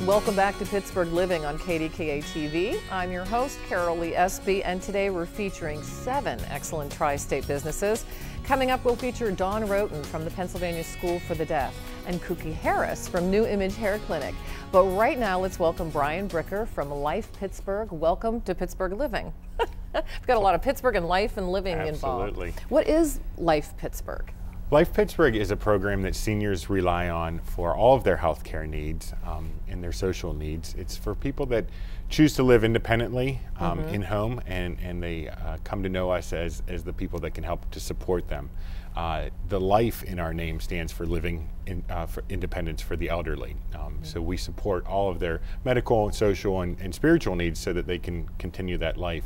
Welcome back to Pittsburgh Living on KDKA TV. I'm your host, Carol Lee Espy, and today we're featuring 7 excellent tri-state businesses. Coming up, we'll feature Dawn Roten from the Pennsylvania School for the Deaf and Kookie Harris from New Image Hair Clinic. But right now, let's welcome Brian Bricker from Life Pittsburgh. Welcome to Pittsburgh Living. We've got a lot of Pittsburgh and life and living involved. Absolutely. What is Life Pittsburgh? Life Pittsburgh is a program that seniors rely on for all of their health care needs and their social needs. It's for people that choose to live independently in home, and they come to know us as the people that can help to support them. The life in our name stands for living for independence for the elderly. So we support all of their medical, social, and spiritual needs so that they can continue that life.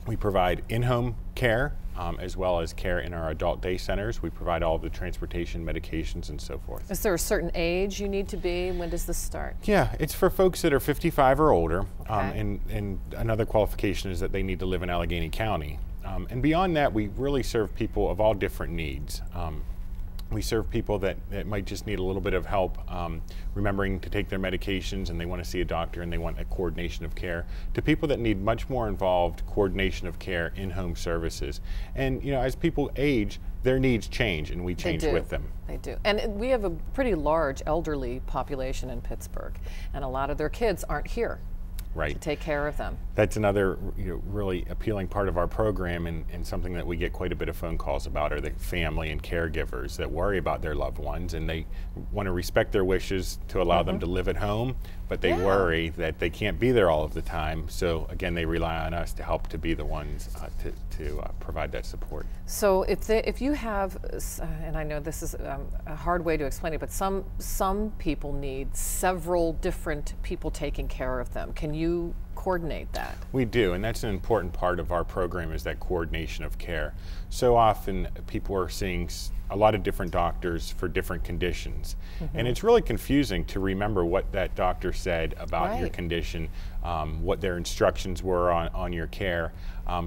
We provide in-home care as well as care in our adult day centers. We provide all of the transportation, medications, and so forth. Is there a certain age you need to be? When does this start? Yeah, it's for folks that are 55 or older. Okay. And another qualification is that they need to live in Allegheny County. And beyond that, we really serve people of all different needs. We serve people that might just need a little bit of help remembering to take their medications, and they want to see a doctor and they want a coordination of care, to people that need much more involved coordination of care in-home services. And you know, as people age, their needs change, and we change with them. They do. And we have a pretty large elderly population in Pittsburgh, and a lot of their kids aren't here. Right. To take care of them. That's another really appealing part of our program, and something that we get quite a bit of phone calls about are the family and caregivers that worry about their loved ones, and they want to respect their wishes to allow them to live at home, but they worry that they can't be there all of the time. So again, they rely on us to help to be the ones to provide that support. So if you have, and I know this is a hard way to explain it, but some people need several different people taking care of them. Can you coordinate that? We do, and that's an important part of our program, is that coordination of care. So often people are seeing a lot of different doctors for different conditions, and it's really confusing to remember what that doctor said about your condition, what their instructions were on your care,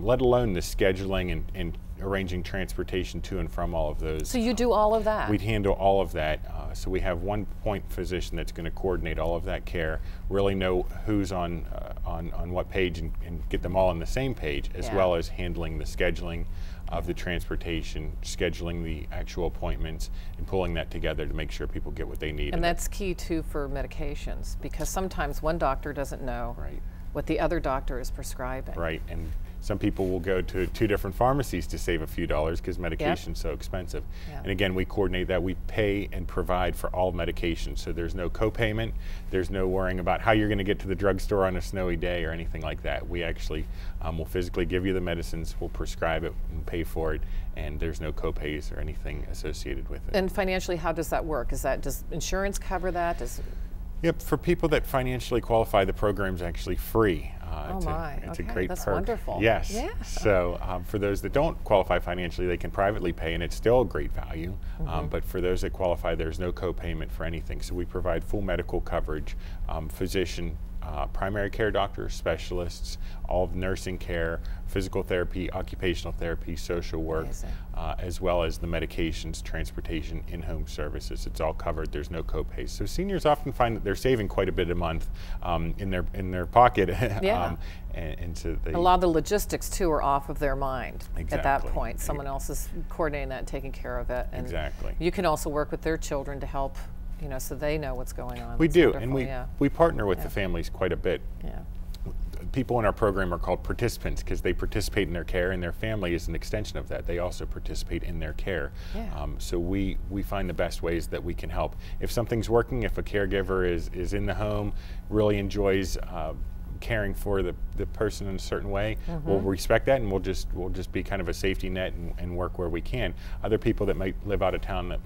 let alone the scheduling and arranging transportation to and from all of those. So you do all of that? We'd handle all of that. So we have one point physician that's going to coordinate all of that care, really know who's on what page, and get them all on the same page, as well as handling the scheduling of the transportation, scheduling the actual appointments, and pulling that together to make sure people get what they need. And that's key too for medications, because sometimes one doctor doesn't know what the other doctor is prescribing. Right, and some people will go to 2 different pharmacies to save a few dollars because medication's so expensive. And again, we coordinate that. We pay and provide for all medications, so there's no co-payment, there's no worrying about how you're going to get to the drugstore on a snowy day or anything like that. We actually will physically give you the medicines, we'll prescribe it and pay for it, and there's no co-pays or anything associated with it. And financially, how does that work? Does insurance cover that? Yep, for people that financially qualify, the program's actually free. It's a great that's perk. Wonderful. Yes. Yeah. So for those that don't qualify financially, they can privately pay, and it's still a great value. But for those that qualify, there's no co-payment for anything. So we provide full medical coverage, physician, primary care doctors, specialists, all of nursing care, physical therapy, occupational therapy, social work, as well as the medications, transportation, in-home services. It's all covered. There's no co-pays. So seniors often find that they're saving quite a bit a month in their pocket. And so a lot of the logistics too are off of their mind at that point. Someone else is coordinating that and taking care of it. And you can also work with their children to help, so they know what's going on. We do, and we partner with the families quite a bit. People in our program are called participants because they participate in their care, and their family is an extension of that. They also participate in their care. So we find the best ways that we can help. If something's working, if a caregiver is in the home, really enjoys caring for the person in a certain way, we'll respect that, and we'll just be kind of a safety net and work where we can. Other people that might live out of town that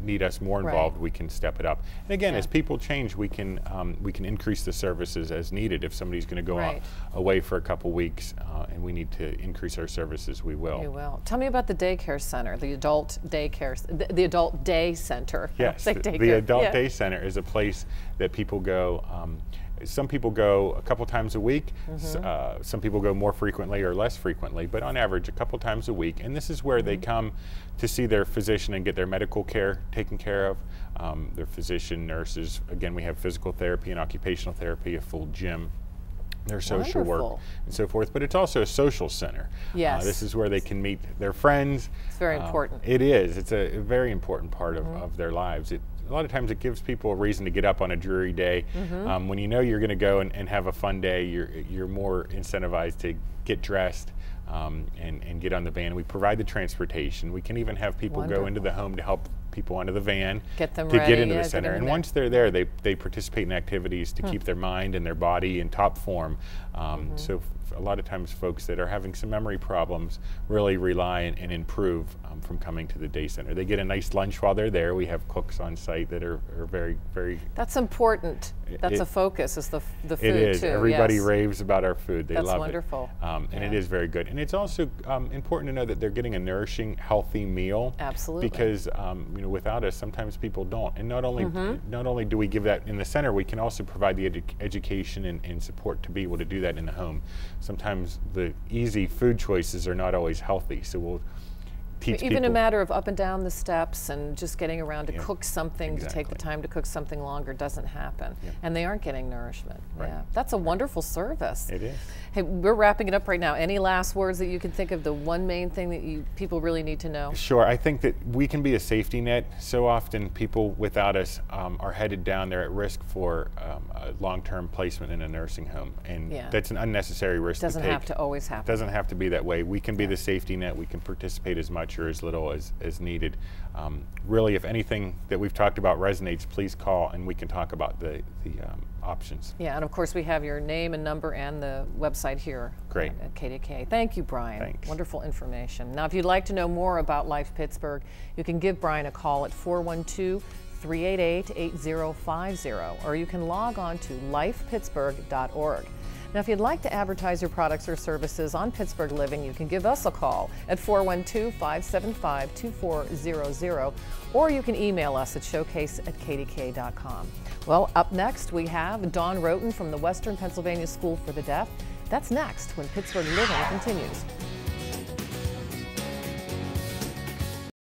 need us more involved, we can step it up. And again, as people change, we can increase the services as needed. If somebody's going to go away for a couple weeks and we need to increase our services, we will. You will. Tell me about the daycare center, the adult daycare, the adult day center. Yes, the adult day center is a place that people go Some people go a couple times a week, some people go more frequently or less frequently, but on average a couple times a week. And this is where they come to see their physician and get their medical care taken care of. Their physician, nurses, again, we have physical therapy and occupational therapy, a full gym, their social work and so forth, but it's also a social center. Yes. This is where they can meet their friends. It's very important. It is. It's a very important part of their lives. A lot of times it gives people a reason to get up on a dreary day. When you know you're going to go and have a fun day, you're more incentivized to get dressed and get on the van. We provide the transportation. We can even have people go into the home to help people onto the van get them to ready, get into the center. And once they're there, they participate in activities to keep their mind and their body in top form. So a lot of times folks that are having some memory problems really rely and improve from coming to the day center. They get a nice lunch while they're there. We have cooks on site that are very, very... That's important. That's a focus, is the food it is. too. Everybody raves about our food. They love it. That's wonderful. And it is very good. And it's also important to know that they're getting a nourishing, healthy meal. Absolutely. Because you know, without us, sometimes people don't. And not only do we give that in the center, we can also provide the education and support to be able to do that in the home. Sometimes the easy food choices are not always healthy, so we'll teach even people. a matter of up and down the steps and just getting around to cook something, to take the time to cook something longer doesn't happen. And they aren't getting nourishment. Yeah, that's a wonderful service. It is. Hey, we're wrapping it up right now. Any last words that you can think of, the one main thing that people really need to know? Sure. I think that we can be a safety net. So often people without us are headed down. They're at risk for a long-term placement in a nursing home. And that's an unnecessary risk to take. Doesn't have to always happen. It doesn't have to be that way. We can be the safety net. We can participate as much or as little as needed. Really, if anything that we've talked about resonates, please call and we can talk about the options. Yeah, and of course we have your name and number and the website here at KDKA. Thank you, Brian. Thanks. Wonderful information. Now, if you'd like to know more about Life Pittsburgh, you can give Brian a call at 412-388-8050, or you can log on to lifepittsburgh.org. Now, if you'd like to advertise your products or services on Pittsburgh Living, you can give us a call at 412-575-2400, or you can email us at showcase@kdka.com. Well, up next we have Dawn Roten from the Western Pennsylvania School for the Deaf. That's next when Pittsburgh Living continues.